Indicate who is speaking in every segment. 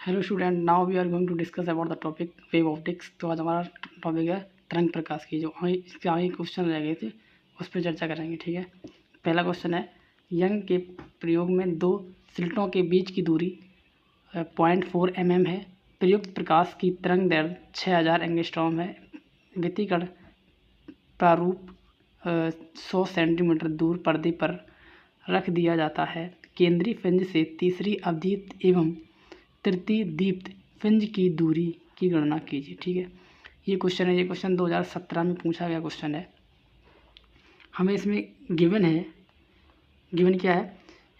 Speaker 1: Hello student, now we are going to discuss about the topic wave optics. तो आज हमारा topic है तरंग प्रकाश की। जो इसके आगे क्वेश्चन रह गए थे उस पर चर्चा करेंगे। ठीक है, पहला क्वेश्चन है, यंग के प्रयोग में दो स्लिटों के बीच की दूरी 0.4 mm है। प्रयुक्त प्रकाश की तरंग दैर्ध्य 6000 एंगस्ट्रॉम है। व्यतिकरण प्रारूप 100 सेंटीमीटर दूर पर्दे पर रख दिया जाता है। केंद्रीय फ्रिंज से तीसरी अवदीप्त एवं तृतीय दीप्त फ्रिंज की दूरी की गणना कीजिए। ठीक है, ये क्वेश्चन 2017 में पूछा गया क्वेश्चन है। हमें इसमें गिवन क्या है,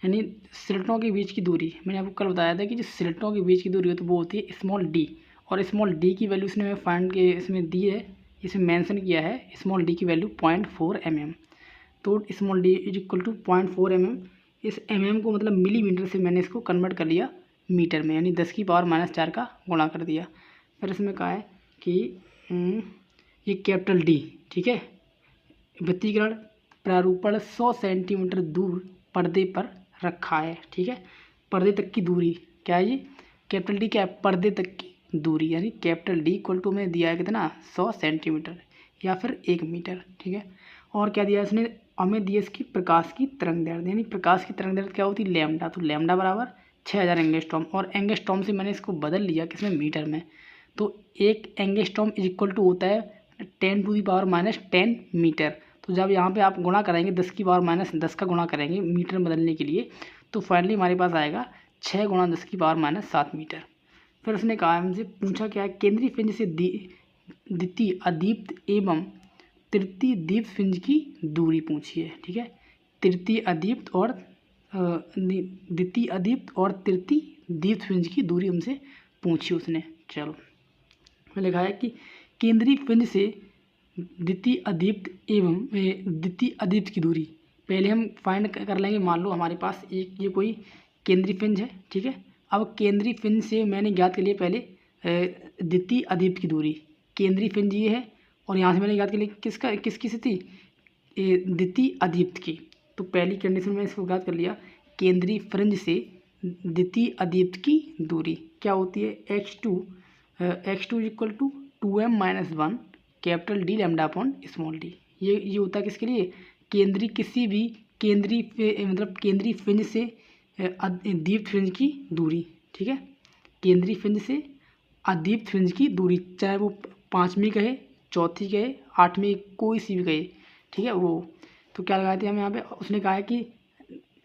Speaker 1: यानी स्लिटों के बीच की दूरी। मैंने आपको कल बताया था कि जो स्लिटों के बीच की दूरी हो तो वो होती है स्मॉल डी, और स्मॉल डी की वैल्यू इसने फाइंड के इसमें दी है, इसमें मेंशन किया है स्मॉल डी की वैल्यू 0.4 mm। तो small D is equal to 0.4 mm। इस mm को मतलब मिलीमीटर से मैंने इसको कन्वर्ट कर लिया मीटर में, यानी 10⁻⁻4 का गुणा कर दिया। फिर इसमें कहा है कि ये कैपिटल डी, ठीक है, व्यतिकरण प्रारूपण 100 सेंटीमीटर दूर पर्दे पर रखा है। ठीक है, पर्दे तक की दूरी क्या है, ये कैपिटल डी क्या है, पर्दे तक की दूरी, यानी कैपिटल डी इक्वल टू में दिया है कितना, 100 सेंटीमीटर या फिर 1 मीटर। ठीक है, और क्या दिया इसने, हमें दिया इसकी प्रकाश की तरंग दैर्ध्य, यानी प्रकाश की तरंग दैर्ध्य क्या होती है, लैम्डा। तो लैम्डा बराबर 6000 एंगस्ट्रॉम, और एंगस्ट्रॉम से मैंने इसको बदल लिया किसमें, मीटर में। तो एक एंगस्ट्रॉम इज इक्वल टू होता है 10⁻⁻10 मीटर। तो जब यहाँ पे आप गुणा करेंगे 10⁻⁻10 का गुणा करेंगे मीटर बदलने के लिए, तो फाइनली हमारे पास आएगा 6 × 10⁻⁷ मीटर। फिर उसने कहा, हमसे पूछा क्या है, केंद्रीय फ्रिंज से द्वितीय अदीप्त एवं तृतीय दीप्त फ्रिंज की दूरी पूछी है। ठीक है, तृतीय अदीप्त और द्वितीय अदीप्त और तृतीय दीप्त फ्रिंज की दूरी हमसे पूछी उसने। चलो, मैं लिखा है कि केंद्रीय फ्रिंज से द्वितीय अदीप्त एवं द्वितीय अदीप्त की दूरी पहले हम फाइंड कर लेंगे। मान लो हमारे पास एक ये कोई केंद्रीय फ्रिंज है। ठीक है, अब केंद्रीय फ्रिंज से मैंने ज्ञात कर लिया पहले द्वितीय अदीप्त की दूरी। केंद्रीय फ्रिंज ये है और यहाँ से मैंने ज्ञात कर लिया किसकी स्थिति, द्वितीय अदीप्त की। तो पहली कंडीशन में इसको ज्ञात कर लिया, केंद्रीय फ्रिंज से द्वितीय अदीप्त की दूरी क्या होती है, x2 equal to 2m-1 capital D lambda upon small D. ये होता है किसके लिए, केंद्रीय किसी भी केंद्रीय फ्रिंज से दीप्त फ्रिंज की दूरी। ठीक है, केंद्रीय फ्रिंज से अदीप्त फ्रिंज की दूरी, चाहे वो 5वीं कहे, 4थी कहे, 8वीं, कोई सी भी कहे। ठीक है, वो तो क्या लगाए थे हम यहाँ पे, उसने कहा है कि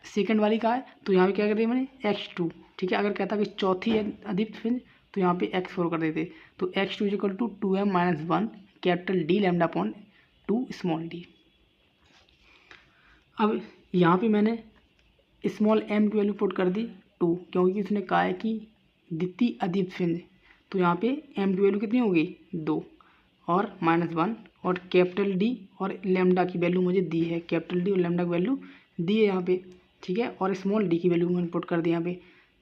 Speaker 1: सेकंड वाली का है, तो यहाँ पे क्या कर दिया मैंने, x2। ठीक है, अगर कहता कि चौथी है अदीप्त फ्रिंज तो यहाँ पे x4 कर देते। तो x2 equal to 2m-1 capital D lambda upon 2 small D. अब यहाँ पे मैंने स्मॉल m की वैल्यू पुट कर दी 2, क्योंकि उसने कहा है कि द्वितीय अदीप्त फ्रिंज। तो यहाँ पे m की वैल्यू कितनी होगी, 2 और -1, और कैपिटल डी और लैम्डा की वैल्यू मुझे दी है, कैपिटल डी और लैम्डा की वैल्यू दी है यहाँ पे। ठीक है, और स्मॉल डी की वैल्यू मैंने पुट कर दी यहाँ पे।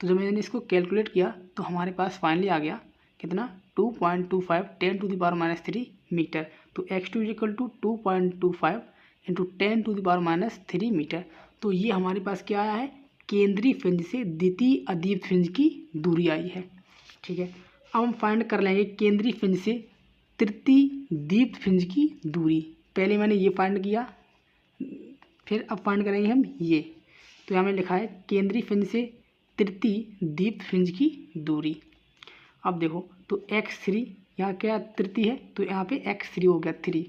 Speaker 1: तो जब मैंने इसको कैलकुलेट किया तो हमारे पास फाइनली आ गया कितना, 2.25 10⁻³ मीटर। तो x2 equal to 2.25 into 10⁻³ metre. तो ये हमारे पास क्या आया है, केंद्रीय फ्रिंज से द्वितीय अदीप्त फ्रिंज की दूरी आई है। ठीक है, अब हम फाइंड कर लेंगे केंद्रीय फ्रिंज से तृतीय दीप्त फ्रिंज की दूरी। पहले मैंने ये फाइंड किया, फिर अब फाइंड करेंगे हम ये। तो यहाँ में लिखा है केंद्रीय फ्रिंज से तृतीय दीप्त फ्रिंज की दूरी। अब देखो, तो x3 यहाँ क्या तृतीय है, तो यहाँ पे x3 हो गया 3,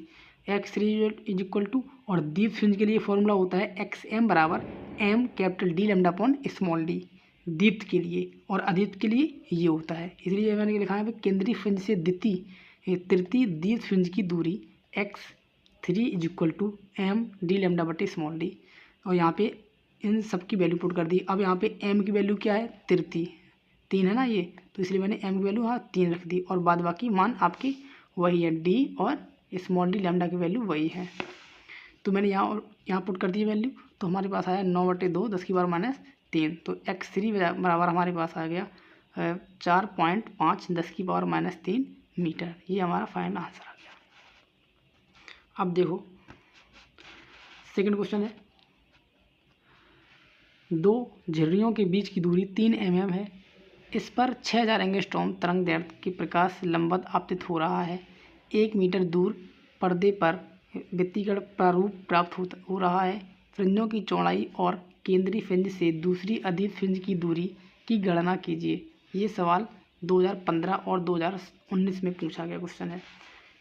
Speaker 1: x3 इज इक्वल टू, और दीप्त फ्रिंज के लिए फॉर्मूला होता है xm बराबर m capital D lambda upon small D, दीप्त के लिए, और अदीप्त के लिए ये होता है। इसलिए मैंने लिखा है केंद्रीय फ्रिंज से तृतीय दीप्त फ्रिंज की दूरी x3 is equal to m D lambda बटे स्मॉल डी, और यहाँ पे इन सब की वैल्यू पुट कर दी। अब यहाँ पे m की वैल्यू क्या है, तृतीय 3 है ना ये, तो इसलिए मैंने m की वैल्यू हाँ 3 रख दी, और बाद बाकी मान आपकी वही है, d और स्मॉल डी लैम्डा की वैल्यू वही है। तो मैंने यहाँ पुट कर दी वैल्यू, तो हमारे पास आया 9/2 10⁻³ तो x3 बराबर हमारे पास आ गया 4.5 10⁻³ मीटर। ये हमारा फाइनल आंसर आ गया। अब देखो सेकंड क्वेश्चन है, दो झिर्रियों के बीच की दूरी 3 mm है। इस पर 6000 एंगस्ट्रॉम तरंग दैर्ध्य के प्रकाश लंबवत आपतित हो रहा है। 1 मीटर दूर पर्दे पर व्यतिकरण प्रारूप प्राप्त हो रहा है। फ्रिंजों की चौड़ाई और केंद्रीय फ्रिंज से दूसरी अदीप्त फ्रिंज की दूरी की गणना कीजिए। ये सवाल 2015 और 2019 में पूछा गया क्वेश्चन है।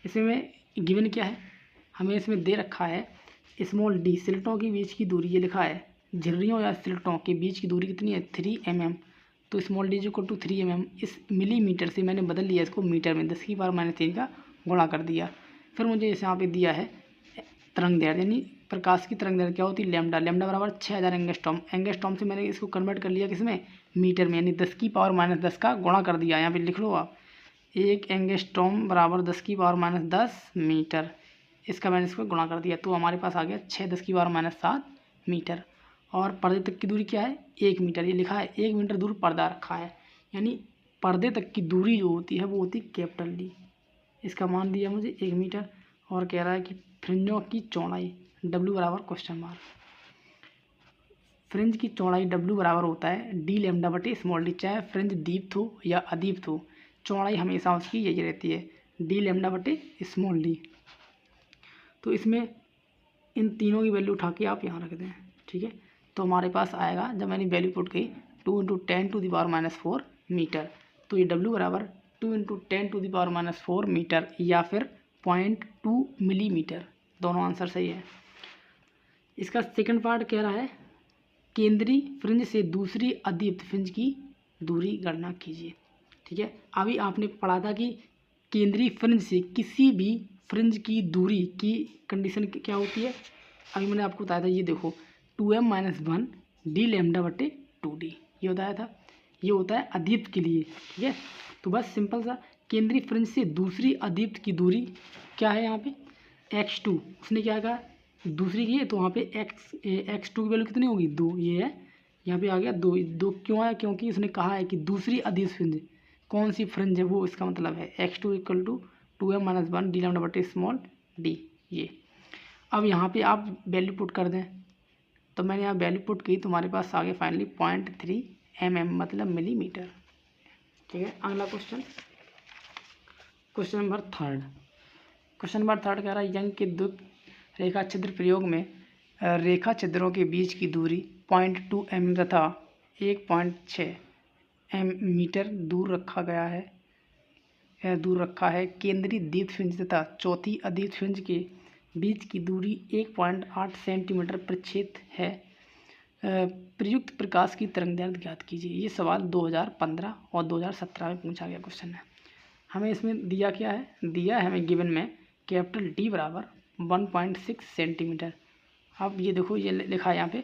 Speaker 1: इसमें गिवन क्या है, हमें इसमें दे रखा है स्मॉल डी स्लिटों के बीच की दूरी, ये लिखा है झिर्रियों या स्लिटों के बीच की दूरी कितनी है 3 mm। तो small D equal to 3 mm। इस मिलीमीटर से मैंने बदल लिया इसको मीटर में, 10⁻³ का गुणा कर दिया। फिर मुझे इस यहाँ पे दिया है तरंग दैर्ध्य, यानी प्रकाश की तरंग दैर्ध्य क्या होती है लैम्डा। लैम्डा बराबर 6000 एंगस्ट्रॉम। एंगस्ट्रॉम से मैंने इसको कन्वर्ट कर लिया किसमें मीटर में, यानी 10⁻−10 का गुणा कर दिया। यहाँ पे लिख लो आप 1 एंगस्ट्रॉम बराबर 10⁻10 मीटर। इसका मैंने इसको गुणा कर दिया तो हमारे पास आ गया 6 10⁻7 मीटर। और पर्दे तक की दूरी क्या है 1 मीटर, ये लिखा है 1 मीटर दूर पर्दा रखा है, यानी पर्दे तक की दूरी जो होती है वो होती है कैपिटल डी। इसका मान दिया मुझे 1 मीटर। और कह रहा है कि फ्रिंजों की चौड़ाई W बराबर क्वेश्चन मार्क। फ्रिंज की चौड़ाई W बराबर होता है डी लैम्डा बटे स्मॉल डी। चाहे फ्रिंज दीप्त हो या अदीप्त हो, चौड़ाई हमेशा उसकी यही रहती है डी लैम्डा बटे स्मॉल डी। तो इसमें इन तीनों की वैल्यू उठा के आप यहाँ रख दें, ठीक है। तो हमारे पास आएगा, जब मैंने वैल्यू पुट की 2 × 10⁻⁴ मीटर, तो ये W बराबर 2 × 10⁻⁴ मीटर या फिर 0.2 मिलीमीटर। दोनों आंसर सही है। इसका सेकंड पार्ट कह रहा है केंद्रीय फ्रिंज से दूसरी अदीप्त फ्रिंज की दूरी गणना कीजिए, ठीक है। अभी आपने पढ़ा था कि केंद्रीय फ्रिंज से किसी भी फ्रिंज की दूरी की कंडीशन क्या होती है, अभी मैंने आपको बताया था। ये देखो 2m-1 डी लैम्डा बटे 2d, ये बताया था। ये होता है अदीप्त के लिए, ठीक है। तो बस सिंपल सा केंद्रीय फ्रिंज से दूसरी अदीप्त की दूरी क्या है यहाँ पे x2। उसने क्या कहा दूसरी की है, तो वहाँ पे x2 की वैल्यू कितनी होगी 2, ये है यहाँ पे आ गया 2 क्यों है, क्योंकि उसने कहा है कि दूसरी अदीप्त फ्रिंज कौन सी फ्रिंज है वो, इसका मतलब है x2 = 2m-1 डी लैम्डा बटे स्मॉल डी। ये अब यहाँ पे आप वैल्यू पुट कर दें, तो मैंने यहाँ वैल्यू पुट की, तुम्हारे पास आ गया फाइनली 0.3 mm मतलब मिलीमीटर, ठीक है। अगला question number third. Question number third कह रहा है यंग के द्विक रेखा छिद्र प्रयोग में रेखा छिद्रों के बीच की दूरी 0.2 mm तथा 1.6 मीटर दूर रखा है। केंद्रीय दीप्त फ्रिंज तथा चौथी अदीप्त फ्रिंज के बीच की दूरी 1.8 सेंटीमीटर प्रक्षेप है। प्रयुक्त प्रकाश की तरंग दैर्ध्य ज्ञात कीजिए। ये सवाल 2015 और 2017 में पूछा गया क्वेश्चन है। हमें इसमें दिया क्या है, दिया है हमें गिवन में कैपिटल डी बराबर 1.6 सेंटीमीटर। अब ये देखो ये लिखा है यहाँ पे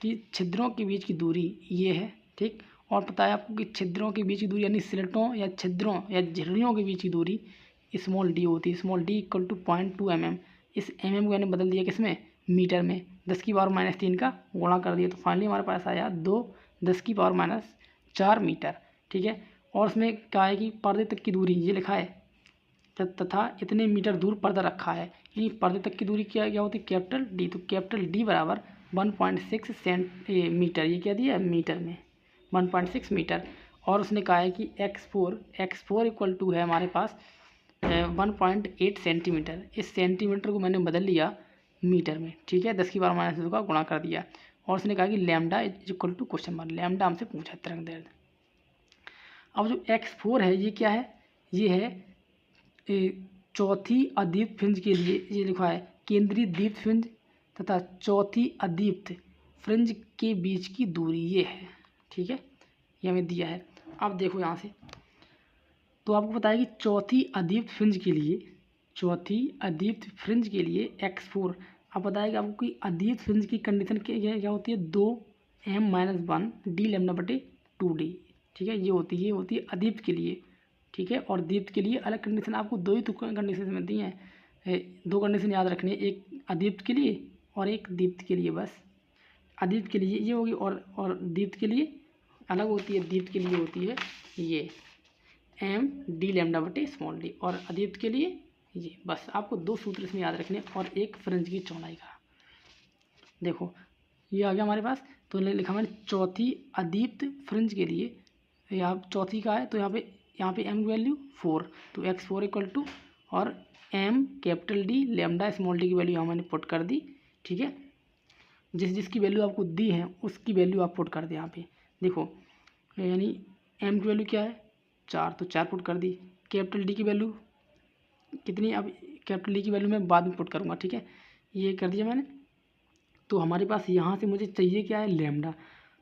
Speaker 1: कि छिद्रों के बीच की दूरी ये है, ठीक। और पता है आपको कि छिद्रों के बीच की दूरी यानी स्लिटों या छिद्रों या झिर्रियों के बीच की दूरी स्मॉल डी होती है। Small D = 0.2 mm। इस mm को मैंने बदल दिया किसमें मीटर में, 10⁻³ का गुणा कर दिया। तो फाइनली हमारे पास आया 2 10⁻⁴ मीटर, ठीक है। और उसमें क्या है कि पर्दे तक की दूरी ये लिखा है तथा इतने मीटर दूर पर्दा रखा है, यानी पर्दे तक की दूरी क्या होती है कैपिटल डी। तो कैपिटल डी बराबर 1.6 मीटर, ये क्या दिया मीटर में 1.6 मीटर। और उसने कहा है कि x4 = है हमारे पास 1.8 सेंटीमीटर। इस सेंटीमीटर को मैंने बदल लिया मीटर में, ठीक है, 10⁻² का गुणा कर दिया। और उसने कहा कि लैम्डा = क्वेश्चन मार्क, लैम्डा हमसे पूछा तरंग दैर्ध्य। अब जो x4 है ये क्या है, ये है चौथी अदीप्त फ्रिंज के लिए, ये लिखा है केंद्रीय दीप्त फ्रिंज तथा चौथी अदीप्त फ्रिंज के बीच की दूरी ये है, ठीक है, ये हमें दिया है। अब देखो यहाँ से तो आपको पता है कि चौथी अदीप्त फ्रिंज के लिए x4, अब पता है कि आपको कि अदीप्त फ्रिंज की कंडीशन क्या होती है 2m-1 डी लैम्डा बटे 2d, ठीक है। ये होती है अदीप्त के लिए, ठीक है। और दीप्त के लिए अलग कंडीशन, आपको दो ही कंडीशन में दी हैं, 2 कंडीशन याद रखनी है, एक अदीप्त के लिए और एक दीप्त के लिए। बस अदीप्त के लिए ये होगी और दीप्त के लिए अलग होती है। दीप्त के लिए होती है ये m डी लैम्डा बटे स्मॉल डी, और अदीप्त के लिए ये। बस आपको 2 सूत्र इसमें याद रखने और एक फ्रिंज की चौड़ाई का। देखो ये आ गया हमारे पास, तो लिखा मैंने चौथी अदीप्त फ्रिंज के लिए यहाँ चौथी का है, तो यहाँ पे m की वैल्यू 4, तो x4 इक्वल टू और m capital D lambda small d की वैल्यू यहाँ मैंने पुट कर दी। ठीक है, जिसकी वैल्यू आपको दी है उसकी वैल्यू आप पुट कर दें यहाँ पे। देखो यानी m की वैल्यू क्या है 4, तो 4 पुट कर दी। कैपिटल D की वैल्यू कितनी, अब कैपिटल D की वैल्यू मैं बाद में पुट करूँगा। ठीक है, ये कर दिया मैंने। तो हमारे पास यहाँ से मुझे चाहिए क्या है लैम्डा,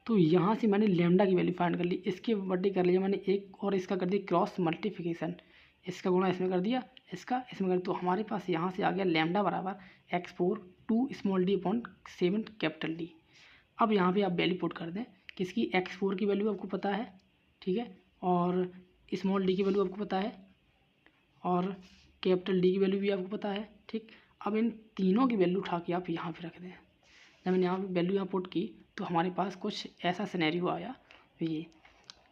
Speaker 1: तो यहाँ से मैंने लैम्डा की वैल्यू फाइंड कर ली। इसके बड्डे कर लिया मैंने एक, और इसका कर दिया क्रॉस मल्टीप्लिकेशन, इसका गुणा इसमें कर दिया, इसका इसमें कर दिया। तो हमारे पास यहाँ से आ गया लैम्डा बराबर x4 2 small d upon 7 capital D। अब यहाँ पे आप वैल्यू पुट कर दें, किसकी, x4 की वैल्यू आपको पता है। ठीक है, और स्मॉल d की वैल्यू आपको पता है, और कैपिटल D की वैल्यू भी आपको पता है। ठीक, अब इन तीनों की वैल्यू उठा के आप यहाँ पे रख दें। जब मैंने यहाँ पे वैल्यू यहाँ पुट की तो हमारे पास कुछ ऐसा सिनेरियो आया। ये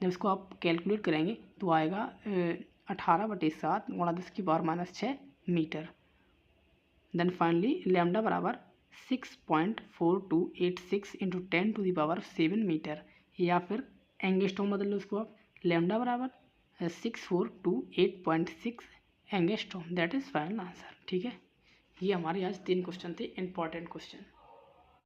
Speaker 1: जब इसको आप कैलकुलेट करेंगे तो आएगा 18/7 गुणा 10⁻⁻6 मीटर। देन फाइनली लैम्डा बराबर 6.4286 इंटू 10⁻7 मीटर, या फिर एंगस्ट्रॉम बदल लो इसको आप, लैम्डा बराबर 6428.6 angstrom, that is final answer. ठीक है, ये हमारे आज 3 क्वेश्चन थे, इंपॉर्टेंट क्वेश्चन।